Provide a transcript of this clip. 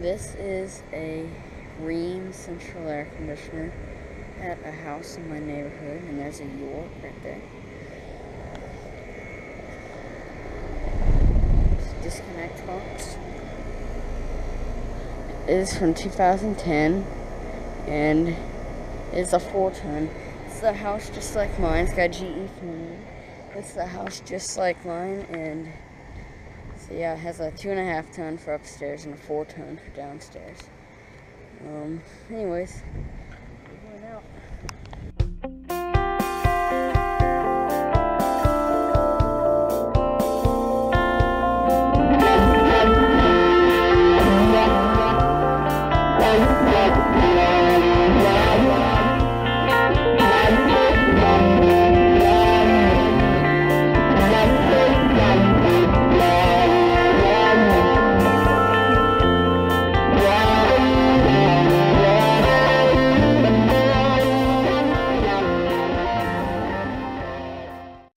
This is a Rheem central air conditioner at a house in my neighborhood, and there's a York right there. Disconnect box. It is from 2010, and it's a 4-ton. It's the house just like mine. It's got GE from. It's the house just like mine, and so yeah, it has a 2.5-ton for upstairs and a 4-ton for downstairs. Anyways.